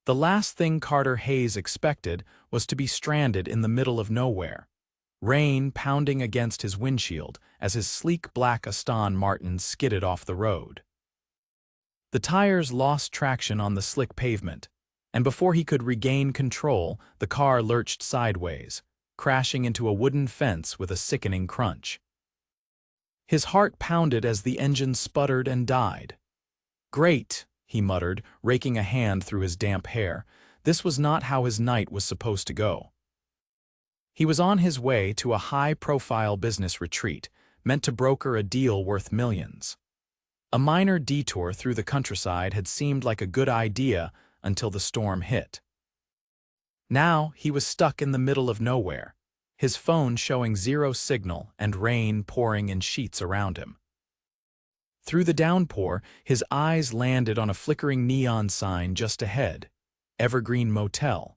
The last thing Carter Hayes expected was to be stranded in the middle of nowhere, rain pounding against his windshield as his sleek black Aston Martin skidded off the road. The tires lost traction on the slick pavement, and before he could regain control, the car lurched sideways, crashing into a wooden fence with a sickening crunch. His heart pounded as the engine sputtered and died. "Great," he muttered, raking a hand through his damp hair. This was not how his night was supposed to go. He was on his way to a high-profile business retreat, meant to broker a deal worth millions. A minor detour through the countryside had seemed like a good idea until the storm hit. Now he was stuck in the middle of nowhere, his phone showing zero signal and rain pouring in sheets around him. Through the downpour, his eyes landed on a flickering neon sign just ahead, Evergreen Motel.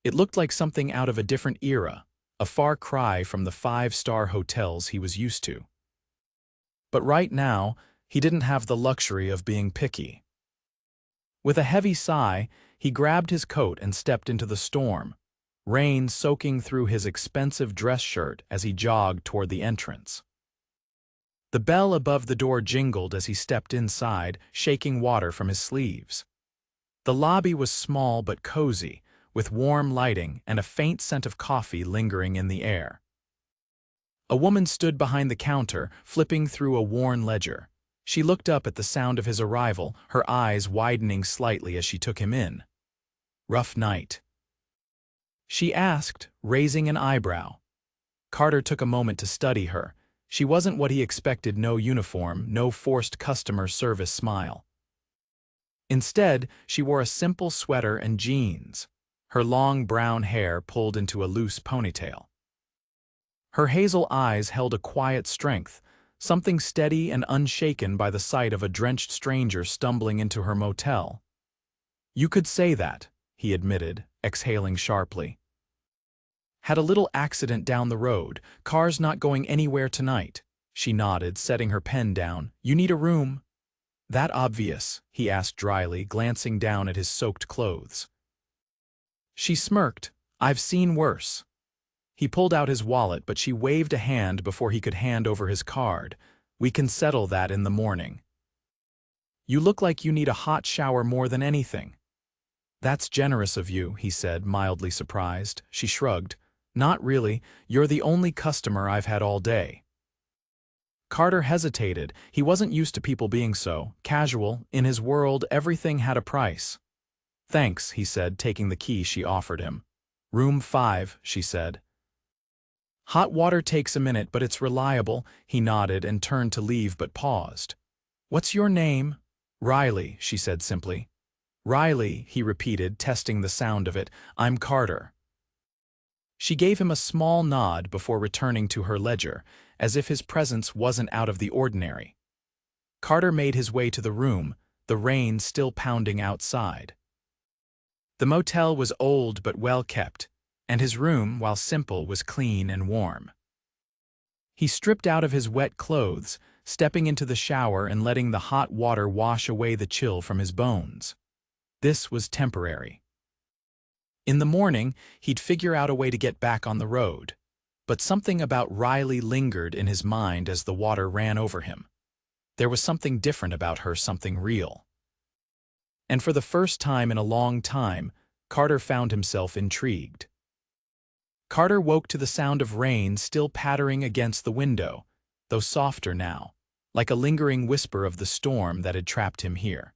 It looked like something out of a different era, a far cry from the five-star hotels he was used to. But right now, he didn't have the luxury of being picky. With a heavy sigh, he grabbed his coat and stepped into the storm, rain soaking through his expensive dress shirt as he jogged toward the entrance. The bell above the door jingled as he stepped inside, shaking water from his sleeves. The lobby was small but cozy, with warm lighting and a faint scent of coffee lingering in the air. A woman stood behind the counter, flipping through a worn ledger. She looked up at the sound of his arrival, her eyes widening slightly as she took him in. "Rough night?" she asked, raising an eyebrow. Carter took a moment to study her. She wasn't what he expected, no uniform, no forced customer service smile. Instead, she wore a simple sweater and jeans, her long brown hair pulled into a loose ponytail. Her hazel eyes held a quiet strength, something steady and unshaken by the sight of a drenched stranger stumbling into her motel. "You could say that," he admitted, exhaling sharply. "Had a little accident down the road, car's not going anywhere tonight." She nodded, setting her pen down. "You need a room?" "That obvious?" he asked dryly, glancing down at his soaked clothes. She smirked. "I've seen worse." He pulled out his wallet, but she waved a hand before he could hand over his card. "We can settle that in the morning." "You look like you need a hot shower more than anything." "That's generous of you," he said, mildly surprised. She shrugged. "Not really. You're the only customer I've had all day." Carter hesitated. He wasn't used to people being so casual. In his world, everything had a price. "Thanks," he said, taking the key she offered him. "Room 5, she said. "Hot water takes a minute, but it's reliable." He nodded and turned to leave but paused. "What's your name?" "Riley," she said simply. "Riley," he repeated, testing the sound of it. "I'm Carter." She gave him a small nod before returning to her ledger, as if his presence wasn't out of the ordinary. Carter made his way to the room, the rain still pounding outside. The motel was old but well kept, and his room, while simple, was clean and warm. He stripped out of his wet clothes, stepping into the shower and letting the hot water wash away the chill from his bones. This was temporary. In the morning, he'd figure out a way to get back on the road. But something about Riley lingered in his mind as the water ran over him. There was something different about her, something real. And for the first time in a long time, Carter found himself intrigued. Carter woke to the sound of rain still pattering against the window, though softer now, like a lingering whisper of the storm that had trapped him here.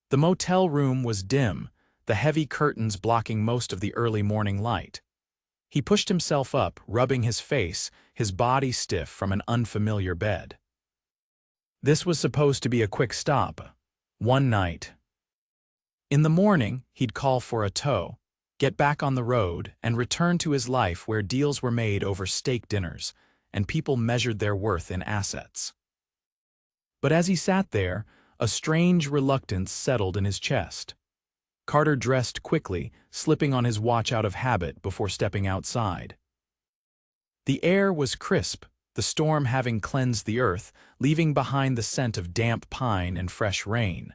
The motel room was dim, the heavy curtains blocking most of the early morning light. He pushed himself up, rubbing his face, his body stiff from an unfamiliar bed. This was supposed to be a quick stop. One night. In the morning, he'd call for a tow, get back on the road, and return to his life where deals were made over steak dinners, and people measured their worth in assets. But as he sat there, a strange reluctance settled in his chest. Carter dressed quickly, slipping on his watch out of habit before stepping outside. The air was crisp, the storm having cleansed the earth, leaving behind the scent of damp pine and fresh rain.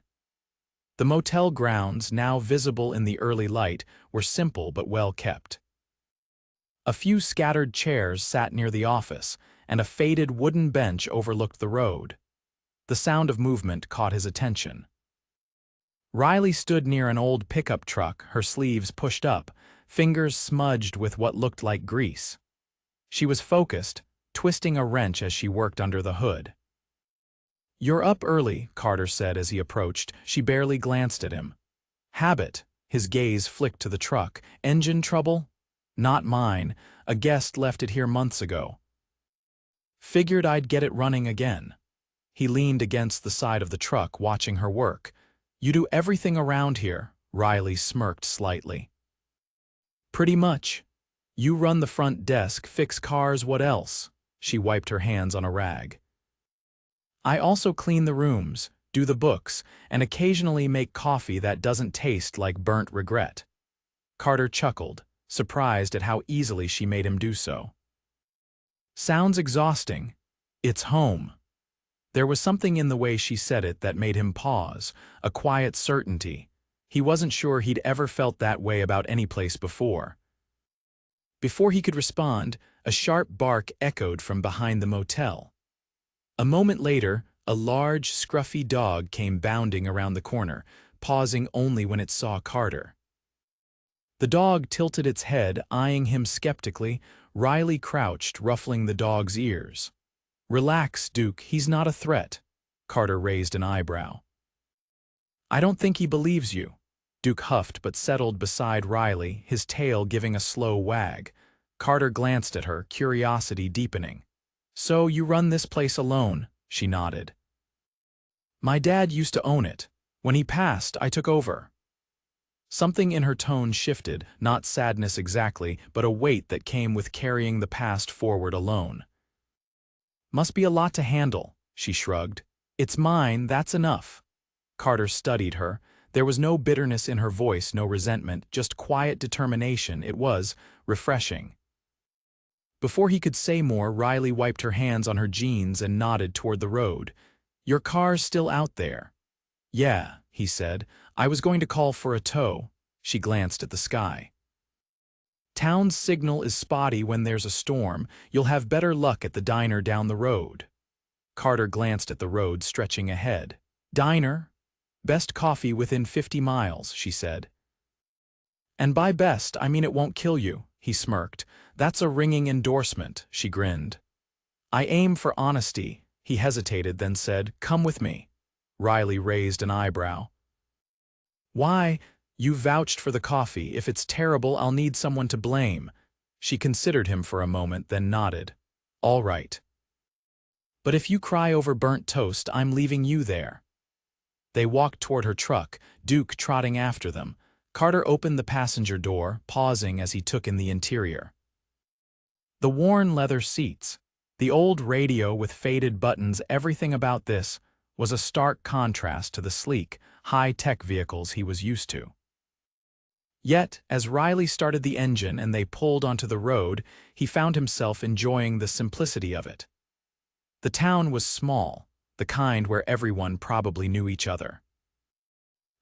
The motel grounds, now visible in the early light, were simple but well kept. A few scattered chairs sat near the office, and a faded wooden bench overlooked the road. The sound of movement caught his attention. Riley stood near an old pickup truck, her sleeves pushed up, fingers smudged with what looked like grease. She was focused, twisting a wrench as she worked under the hood. "You're up early," Carter said as he approached. She barely glanced at him. "Habit." His gaze flicked to the truck. "Engine trouble?" "Not mine. A guest left it here months ago. Figured I'd get it running again." He leaned against the side of the truck, watching her work. "You do everything around here," Riley smirked slightly. "Pretty much. You run the front desk, fix cars, what else?" She wiped her hands on a rag. "I also clean the rooms, do the books, and occasionally make coffee that doesn't taste like burnt regret." Carter chuckled, surprised at how easily she made him do so. "Sounds exhausting. It's home." There was something in the way she said it that made him pause, a quiet certainty. He wasn't sure he'd ever felt that way about any place before. Before he could respond, a sharp bark echoed from behind the motel. A moment later, a large, scruffy dog came bounding around the corner, pausing only when it saw Carter. The dog tilted its head, eyeing him skeptically. Riley crouched, ruffling the dog's ears. "Relax, Duke, he's not a threat." Carter raised an eyebrow. "I don't think he believes you." Duke huffed but settled beside Riley, his tail giving a slow wag. Carter glanced at her, curiosity deepening. "So you run this place alone?" She nodded. "My dad used to own it. When he passed, I took over." Something in her tone shifted, not sadness exactly, but a weight that came with carrying the past forward alone. "Must be a lot to handle," she shrugged. "It's mine, that's enough." Carter studied her. There was no bitterness in her voice, no resentment, just quiet determination. It was refreshing. Before he could say more, Riley wiped her hands on her jeans and nodded toward the road. "Your car's still out there." "Yeah," he said. "I was going to call for a tow." She glanced at the sky. "Town's signal is spotty when there's a storm. You'll have better luck at the diner down the road." Carter glanced at the road stretching ahead. "Diner? Best coffee within 50 miles, she said. "And by best, I mean it won't kill you," he smirked. "That's a ringing endorsement," she grinned. "I aim for honesty." He hesitated, then said, "Come with me." Riley raised an eyebrow. "Why? You vouched for the coffee. If it's terrible, I'll need someone to blame." She considered him for a moment, then nodded. "All right. But if you cry over burnt toast, I'm leaving you there." They walked toward her truck, Duke trotting after them. Carter opened the passenger door, pausing as he took in the interior. The worn leather seats, the old radio with faded buttons, everything about this was a stark contrast to the sleek, high-tech vehicles he was used to. Yet, as Riley started the engine and they pulled onto the road, he found himself enjoying the simplicity of it. The town was small, the kind where everyone probably knew each other.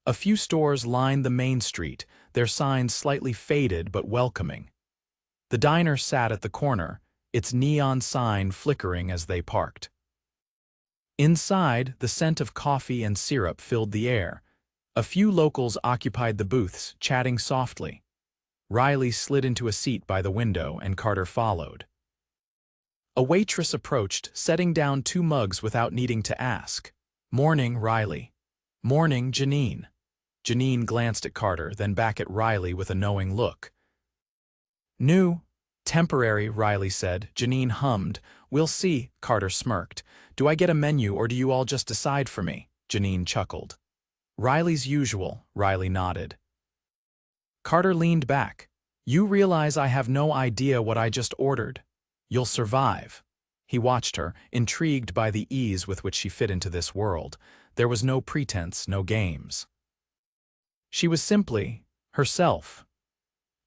A few stores lined the main street, their signs slightly faded but welcoming. The diner sat at the corner, its neon sign flickering as they parked. Inside, the scent of coffee and syrup filled the air. A few locals occupied the booths, chatting softly. Riley slid into a seat by the window, and Carter followed. A waitress approached, setting down 2 mugs without needing to ask. "Morning, Riley." "Morning, Janine." Janine glanced at Carter, then back at Riley with a knowing look. "New. Temporary," Riley said. Janine hummed. "We'll see," Carter smirked. "Do I get a menu or do you all just decide for me?" Janine chuckled. "Riley's usual," Riley nodded. Carter leaned back. "You realize I have no idea what I just ordered?" "You'll survive." He watched her, intrigued by the ease with which she fit into this world. There was no pretense, no games. She was simply herself.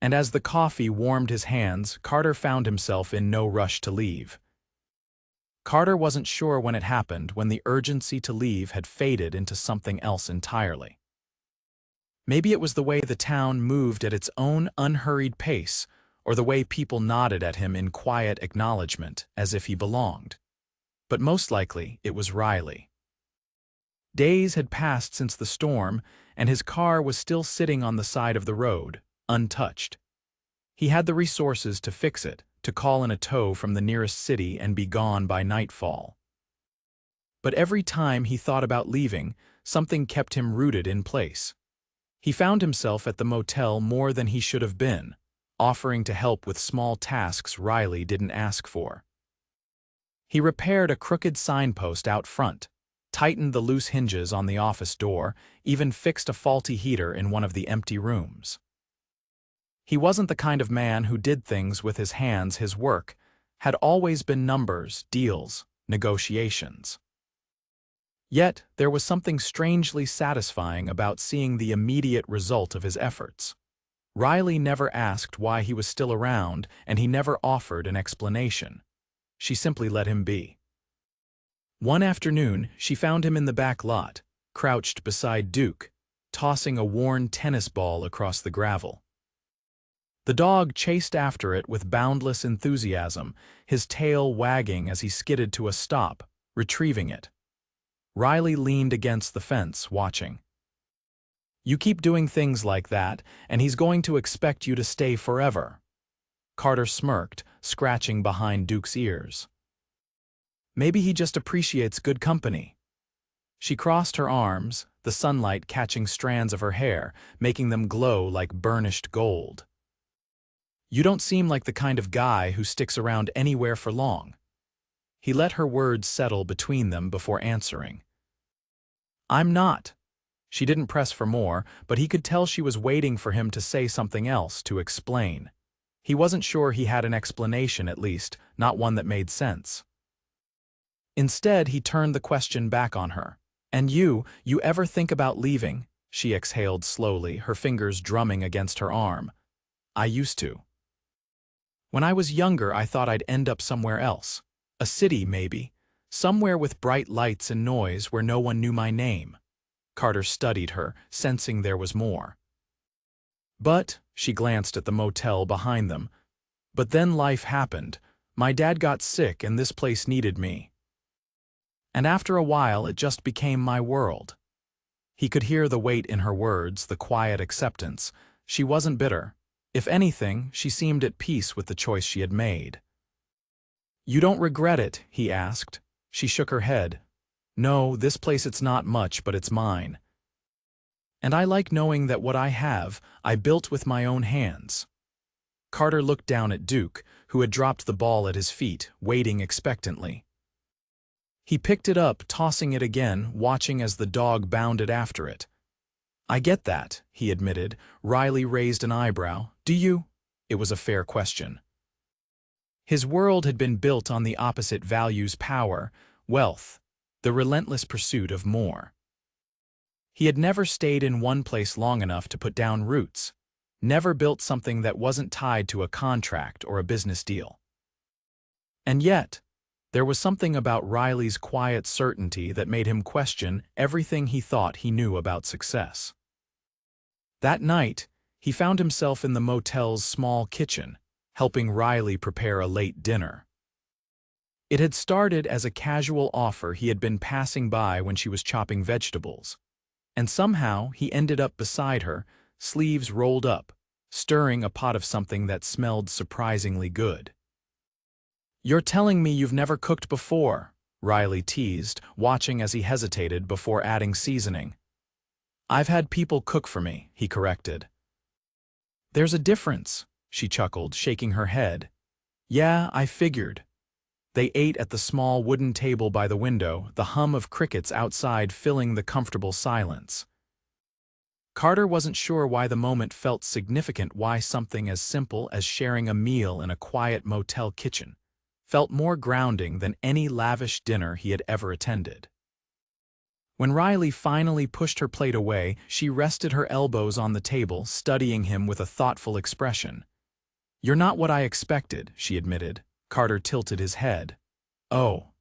And as the coffee warmed his hands, Carter found himself in no rush to leave. Carter wasn't sure when it happened, when the urgency to leave had faded into something else entirely. Maybe it was the way the town moved at its own unhurried pace, or the way people nodded at him in quiet acknowledgement, as if he belonged. But most likely, it was Riley. Days had passed since the storm, and his car was still sitting on the side of the road, untouched. He had the resources to fix it, to call in a tow from the nearest city and be gone by nightfall. But every time he thought about leaving, something kept him rooted in place. He found himself at the motel more than he should have been, offering to help with small tasks Riley didn't ask for. He repaired a crooked signpost out front, tightened the loose hinges on the office door, even fixed a faulty heater in one of the empty rooms. He wasn't the kind of man who did things with his hands. His work had always been numbers, deals, negotiations. Yet there was something strangely satisfying about seeing the immediate result of his efforts. Riley never asked why he was still around, and he never offered an explanation. She simply let him be. One afternoon, she found him in the back lot, crouched beside Duke, tossing a worn tennis ball across the gravel. The dog chased after it with boundless enthusiasm, his tail wagging as he skidded to a stop, retrieving it. Riley leaned against the fence, watching. "You keep doing things like that, and he's going to expect you to stay forever." Carter smirked, scratching behind Duke's ears. "Maybe he just appreciates good company." She crossed her arms, the sunlight catching strands of her hair, making them glow like burnished gold. "You don't seem like the kind of guy who sticks around anywhere for long." He let her words settle between them before answering. "I'm not." She didn't press for more, but he could tell she was waiting for him to say something else, to explain. He wasn't sure he had an explanation, at least, not one that made sense. Instead, he turned the question back on her. "And you ever think about leaving?" She exhaled slowly, her fingers drumming against her arm. "I used to. When I was younger, I thought I'd end up somewhere else. A city, maybe. Somewhere with bright lights and noise where no one knew my name." Carter studied her, sensing there was more. "But," she glanced at the motel behind them, "but then life happened. My dad got sick and this place needed me. And after a while, it just became my world." He could hear the weight in her words, the quiet acceptance. She wasn't bitter. If anything, she seemed at peace with the choice she had made. "You don't regret it?" he asked. She shook her head. "No, this place it's not much, but it's mine. And I like knowing that what I have, I built with my own hands." Carter looked down at Duke, who had dropped the ball at his feet, waiting expectantly. He picked it up, tossing it again, watching as the dog bounded after it. "I get that," he admitted. Riley raised an eyebrow. "Do you?" It was a fair question. His world had been built on the opposite values: power, wealth, the relentless pursuit of more. He had never stayed in one place long enough to put down roots, never built something that wasn't tied to a contract or a business deal. And yet, there was something about Riley's quiet certainty that made him question everything he thought he knew about success. That night, he found himself in the motel's small kitchen, helping Riley prepare a late dinner. It had started as a casual offer he had been passing by when she was chopping vegetables, and somehow he ended up beside her, sleeves rolled up, stirring a pot of something that smelled surprisingly good. "You're telling me you've never cooked before?" Riley teased, watching as he hesitated before adding seasoning. "I've had people cook for me," he corrected. "There's a difference," she chuckled, shaking her head. "Yeah, I figured." They ate at the small wooden table by the window, the hum of crickets outside filling the comfortable silence. Carter wasn't sure why the moment felt significant, why something as simple as sharing a meal in a quiet motel kitchen felt more grounding than any lavish dinner he had ever attended. When Riley finally pushed her plate away, she rested her elbows on the table, studying him with a thoughtful expression. "You're not what I expected," she admitted. Carter tilted his head. "Oh.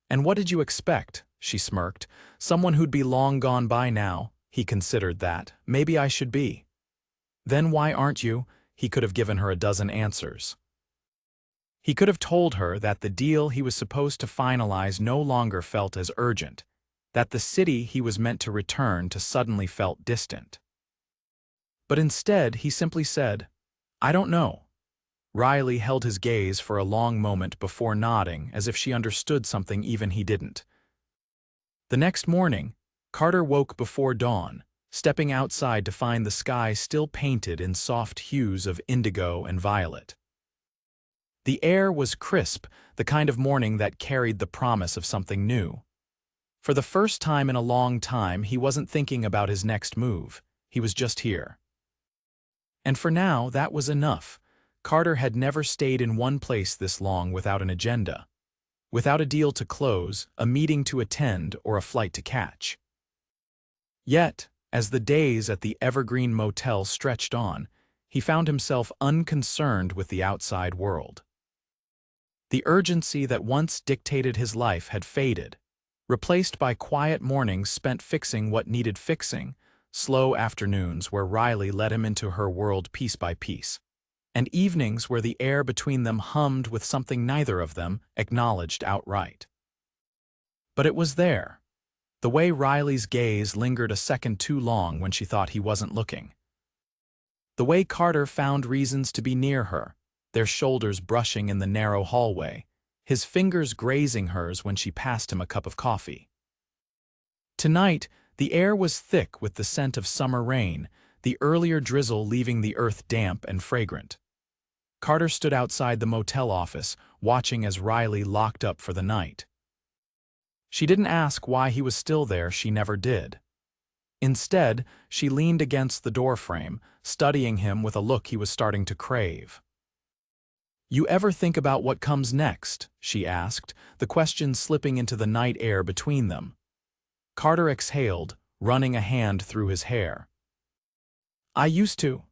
And what did you expect?" she smirked. "Someone who'd be long gone by now, He considered that. Maybe I should be. Then why aren't you? He could have given her a dozen answers. He could have told her that the deal he was supposed to finalize no longer felt as urgent, that the city he was meant to return to suddenly felt distant. But instead, he simply said, "I don't know." Riley held his gaze for a long moment before nodding, as if she understood something even he didn't. The next morning, Carter woke before dawn, stepping outside to find the sky still painted in soft hues of indigo and violet. The air was crisp, the kind of morning that carried the promise of something new. For the first time in a long time, he wasn't thinking about his next move. He was just here. And for now, that was enough. Carter had never stayed in one place this long without an agenda, without a deal to close, a meeting to attend, or a flight to catch. Yet, as the days at the Evergreen Motel stretched on, he found himself unconcerned with the outside world. The urgency that once dictated his life had faded, replaced by quiet mornings spent fixing what needed fixing, slow afternoons where Riley led him into her world piece by piece, and evenings where the air between them hummed with something neither of them acknowledged outright. But it was there. The way Riley's gaze lingered a second too long when she thought he wasn't looking. The way Carter found reasons to be near her, their shoulders brushing in the narrow hallway, his fingers grazing hers when she passed him a cup of coffee. Tonight, the air was thick with the scent of summer rain, the earlier drizzle leaving the earth damp and fragrant. Carter stood outside the motel office, watching as Riley locked up for the night. She didn't ask why he was still there, she never did. Instead, she leaned against the doorframe, studying him with a look he was starting to crave. "You ever think about what comes next?" she asked, the question slipping into the night air between them. Carter exhaled, running a hand through his hair. "I used to.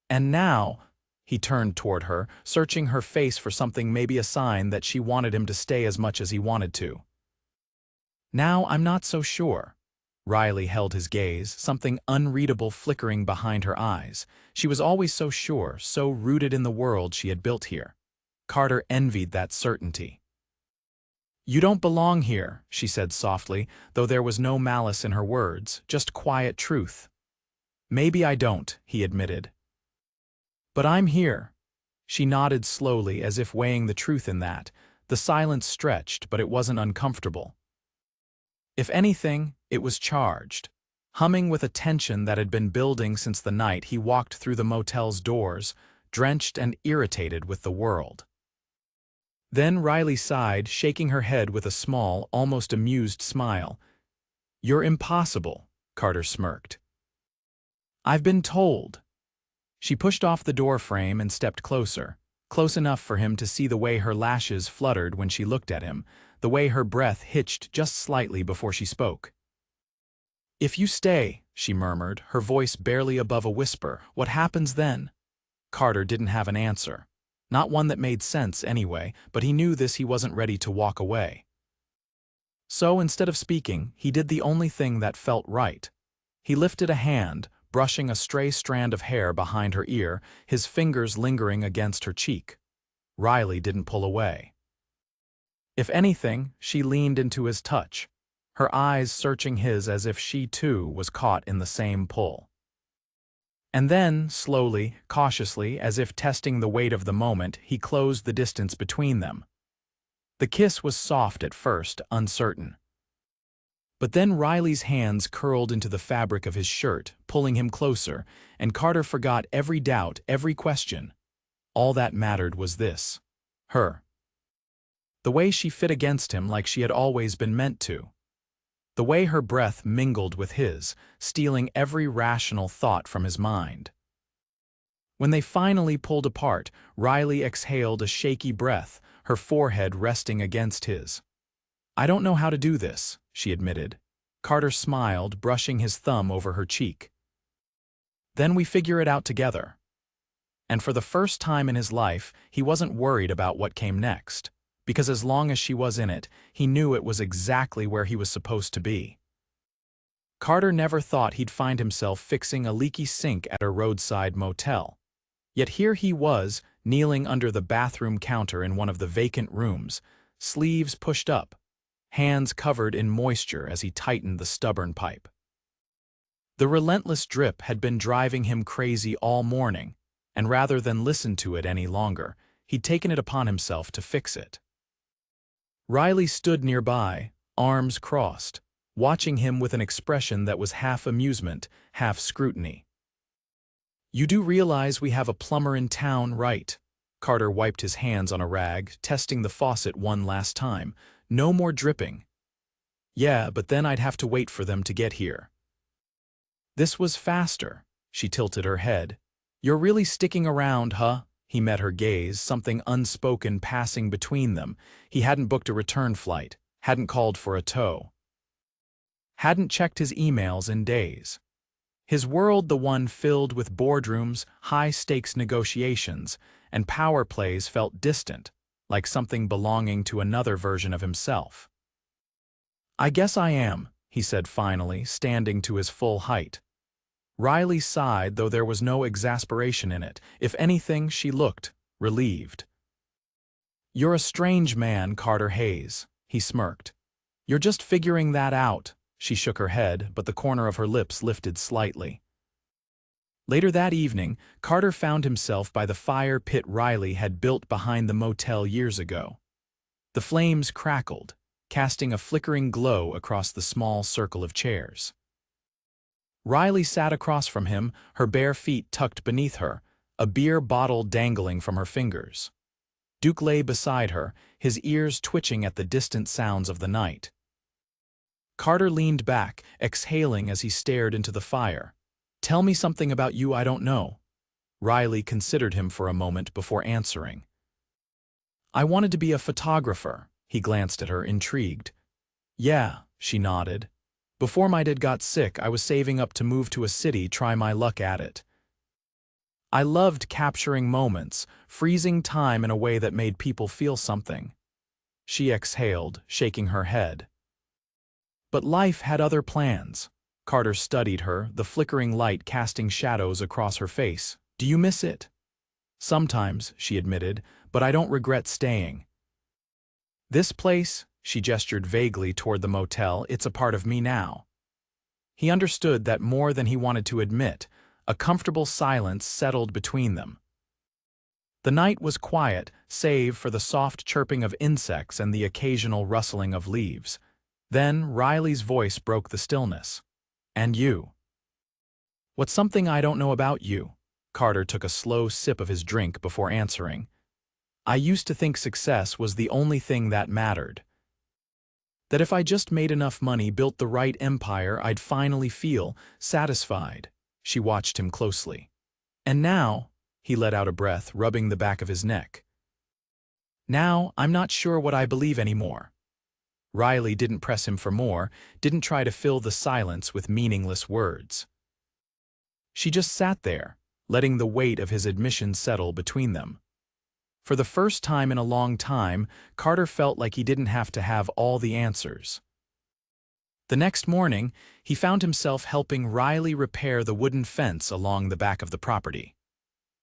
And now," he turned toward her, searching her face for something, maybe a sign that she wanted him to stay as much as he wanted to. "Now I'm not so sure." Riley held his gaze, something unreadable flickering behind her eyes. She was always so sure, so rooted in the world she had built here. Carter envied that certainty. "You don't belong here," she said softly, though there was no malice in her words, just quiet truth. "Maybe I don't," he admitted. "But I'm here." She nodded slowly, as if weighing the truth in that. The silence stretched, but it wasn't uncomfortable. If anything, it was charged, humming with a tension that had been building since the night he walked through the motel's doors, drenched and irritated with the world. Then Riley sighed, shaking her head with a small, almost amused smile. "You're impossible," Carter smirked. "I've been told." She pushed off the door frame and stepped closer, close enough for him to see the way her lashes fluttered when she looked at him, the way her breath hitched just slightly before she spoke. "If you stay," she murmured, her voice barely above a whisper, "what happens then?" Carter didn't have an answer. Not one that made sense anyway, but he knew he wasn't ready to walk away. So instead of speaking, he did the only thing that felt right. He lifted a hand, brushing a stray strand of hair behind her ear, his fingers lingering against her cheek. Riley didn't pull away. If anything, she leaned into his touch, her eyes searching his as if she too was caught in the same pull. And then, slowly, cautiously, as if testing the weight of the moment, he closed the distance between them. The kiss was soft at first, uncertain. But then Riley's hands curled into the fabric of his shirt, pulling him closer, and Carter forgot every doubt, every question. All that mattered was this: her. The way she fit against him like she had always been meant to. The way her breath mingled with his, stealing every rational thought from his mind. When they finally pulled apart, Riley exhaled a shaky breath, her forehead resting against his. "I don't know how to do this," she admitted. Carter smiled, brushing his thumb over her cheek. "Then we figure it out together." And for the first time in his life, he wasn't worried about what came next, because as long as she was in it, he knew it was exactly where he was supposed to be. Carter never thought he'd find himself fixing a leaky sink at a roadside motel. Yet here he was, kneeling under the bathroom counter in one of the vacant rooms, sleeves pushed up, hands covered in moisture as he tightened the stubborn pipe. The relentless drip had been driving him crazy all morning, and rather than listen to it any longer, he'd taken it upon himself to fix it. Riley stood nearby, arms crossed, watching him with an expression that was half amusement, half scrutiny. "You do realize we have a plumber in town, right?" Carter wiped his hands on a rag, testing the faucet one last time. "No more dripping." "Yeah, but then I'd have to wait for them to get here." This was faster. She tilted her head. "You're really sticking around, huh?" He met her gaze, something unspoken passing between them. He hadn't booked a return flight, hadn't called for a tow, hadn't checked his emails in days. His world, the one filled with boardrooms, high-stakes negotiations, and power plays, felt distant, like something belonging to another version of himself. "I guess I am," he said finally, standing to his full height. Riley sighed, though there was no exasperation in it. If anything, she looked relieved. "You're a strange man, Carter Hayes," he smirked. "You're just figuring that out." She shook her head, but the corner of her lips lifted slightly. Later that evening, Carter found himself by the fire pit Riley had built behind the motel years ago. The flames crackled, casting a flickering glow across the small circle of chairs. Riley sat across from him, her bare feet tucked beneath her, a beer bottle dangling from her fingers. Duke lay beside her, his ears twitching at the distant sounds of the night. Carter leaned back, exhaling as he stared into the fire. "Tell me something about you I don't know." Riley considered him for a moment before answering. "I wanted to be a photographer." He glanced at her, intrigued. "Yeah," she nodded. "Before my dad got sick, I was saving up to move to a city, try my luck at it. I loved capturing moments, freezing time in a way that made people feel something." She exhaled, shaking her head. "But life had other plans." Carter studied her, the flickering light casting shadows across her face. "Do you miss it?" "Sometimes," she admitted, "but I don't regret staying. This place," she gestured vaguely toward the motel, "it's a part of me now." He understood that more than he wanted to admit. A comfortable silence settled between them. The night was quiet, save for the soft chirping of insects and the occasional rustling of leaves. Then Riley's voice broke the stillness. "And you?" "What's something I don't know about you?" Carter took a slow sip of his drink before answering. "I used to think success was the only thing that mattered. That if I just made enough money, built the right empire, I'd finally feel satisfied." She watched him closely. "And now," he let out a breath, rubbing the back of his neck. "Now, I'm not sure what I believe anymore." Riley didn't press him for more, didn't try to fill the silence with meaningless words. She just sat there, letting the weight of his admission settle between them. For the first time in a long time, Carter felt like he didn't have to have all the answers. The next morning, he found himself helping Riley repair the wooden fence along the back of the property.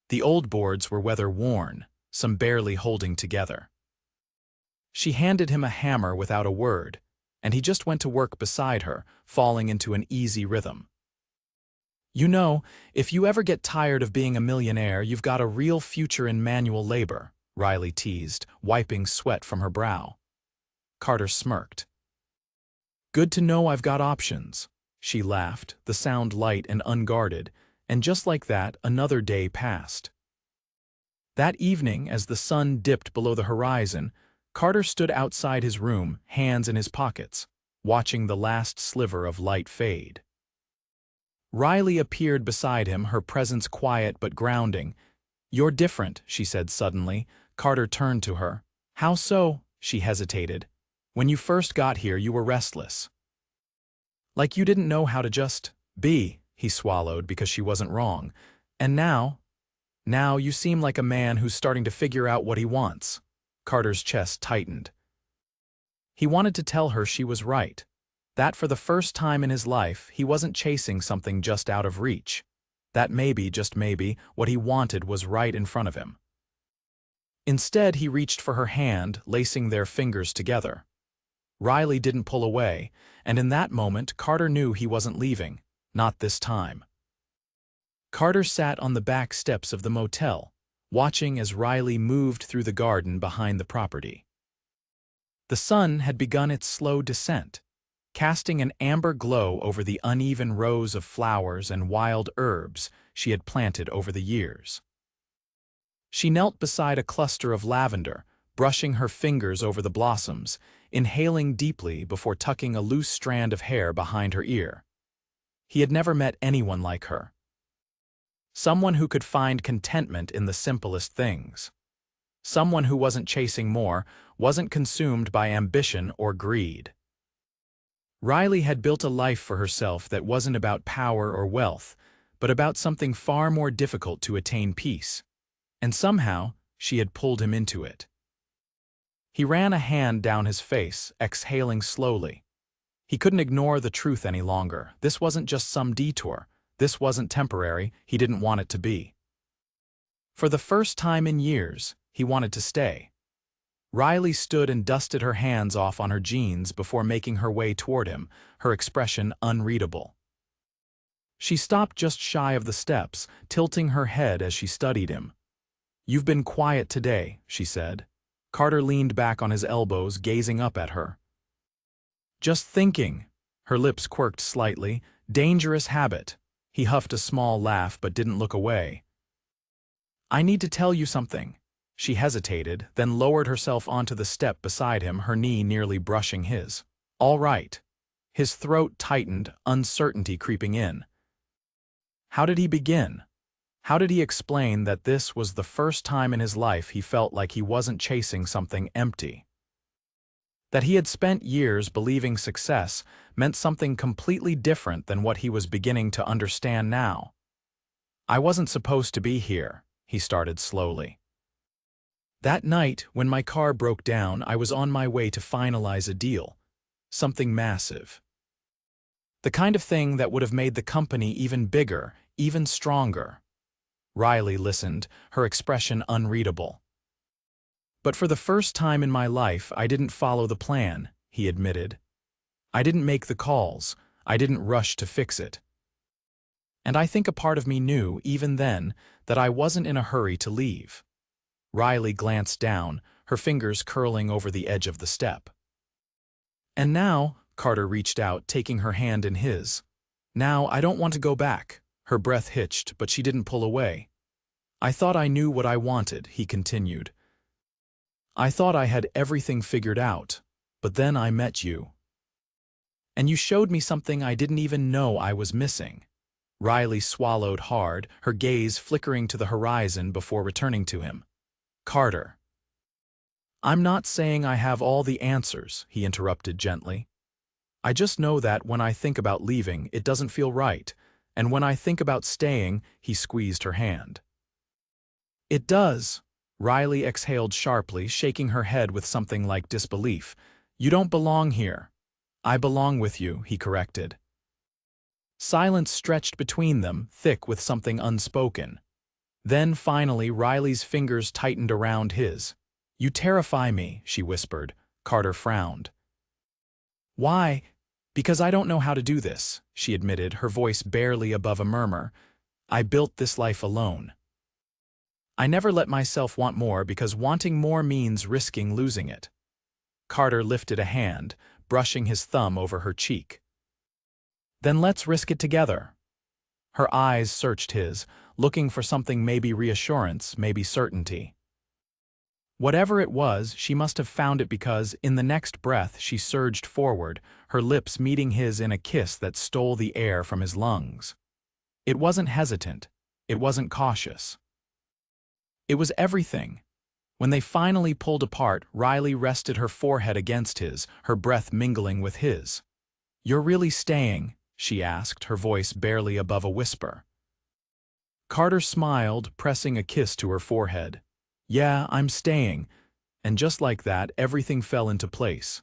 The old boards were weather-worn, some barely holding together. She handed him a hammer without a word, and he just went to work beside her, falling into an easy rhythm. "You know, if you ever get tired of being a millionaire, you've got a real future in manual labor," Riley teased, wiping sweat from her brow. Carter smirked. "Good to know I've got options." She laughed, the sound light and unguarded, and just like that, another day passed. That evening, as the sun dipped below the horizon, Carter stood outside his room, hands in his pockets, watching the last sliver of light fade. Riley appeared beside him, her presence quiet but grounding. "You're different," she said suddenly. Carter turned to her. "How so?" She hesitated. "When you first got here, you were restless. Like you didn't know how to just be," he swallowed because she wasn't wrong. "And now you seem like a man who's starting to figure out what he wants." Carter's chest tightened. He wanted to tell her she was right. That for the first time in his life, he wasn't chasing something just out of reach. That maybe, just maybe, what he wanted was right in front of him. Instead, he reached for her hand, lacing their fingers together. Riley didn't pull away, and in that moment, Carter knew he wasn't leaving. Not this time. Carter sat on the back steps of the motel, watching as Riley moved through the garden behind the property. The sun had begun its slow descent, casting an amber glow over the uneven rows of flowers and wild herbs she had planted over the years. She knelt beside a cluster of lavender, brushing her fingers over the blossoms, inhaling deeply before tucking a loose strand of hair behind her ear. He had never met anyone like her. Someone who could find contentment in the simplest things. Someone who wasn't chasing more, wasn't consumed by ambition or greed. Riley had built a life for herself that wasn't about power or wealth, but about something far more difficult to attain: peace. And somehow, she had pulled him into it. He ran a hand down his face, exhaling slowly. He couldn't ignore the truth any longer. This wasn't just some detour. This wasn't temporary. He didn't want it to be. For the first time in years, he wanted to stay. Riley stood and dusted her hands off on her jeans before making her way toward him, her expression unreadable. She stopped just shy of the steps, tilting her head as she studied him. "You've been quiet today," she said. Carter leaned back on his elbows, gazing up at her. "Just thinking." Her lips quirked slightly. "Dangerous habit." He huffed a small laugh but didn't look away. "I need to tell you something." She hesitated, then lowered herself onto the step beside him, her knee nearly brushing his. "All right." His throat tightened, uncertainty creeping in. How did he begin? How did he explain that this was the first time in his life he felt like he wasn't chasing something empty? That he had spent years believing success meant something completely different than what he was beginning to understand now. "I wasn't supposed to be here," he started slowly. "That night, when my car broke down, I was on my way to finalize a deal. Something massive. The kind of thing that would have made the company even bigger, even stronger." Riley listened, her expression unreadable. "But for the first time in my life, I didn't follow the plan," he admitted. "I didn't make the calls. I didn't rush to fix it. And I think a part of me knew, even then, that I wasn't in a hurry to leave." Riley glanced down, her fingers curling over the edge of the step. "And now," Carter reached out, taking her hand in his. "Now I don't want to go back." Her breath hitched, but she didn't pull away. "I thought I knew what I wanted," he continued. "I thought I had everything figured out, but then I met you. And you showed me something I didn't even know I was missing." Riley swallowed hard, her gaze flickering to the horizon before returning to him. "Carter." "I'm not saying I have all the answers," he interrupted gently. "I just know that when I think about leaving, it doesn't feel right, and when I think about staying," he squeezed her hand. "It does." Riley exhaled sharply, shaking her head with something like disbelief. "You don't belong here." "I belong with you," he corrected. Silence stretched between them, thick with something unspoken. Then, finally, Riley's fingers tightened around his. "You terrify me," she whispered. Carter frowned. "Why?" "Because I don't know how to do this," she admitted, her voice barely above a murmur. "I built this life alone. I never let myself want more because wanting more means risking losing it." Carter lifted a hand, brushing his thumb over her cheek. "Then let's risk it together." Her eyes searched his, looking for something, maybe reassurance, maybe certainty. Whatever it was, she must have found it because, in the next breath, she surged forward, her lips meeting his in a kiss that stole the air from his lungs. It wasn't hesitant. It wasn't cautious. It was everything. When they finally pulled apart, Riley rested her forehead against his, her breath mingling with his. "You're really staying?" she asked, her voice barely above a whisper. Carter smiled, pressing a kiss to her forehead. "Yeah, I'm staying." And just like that, everything fell into place.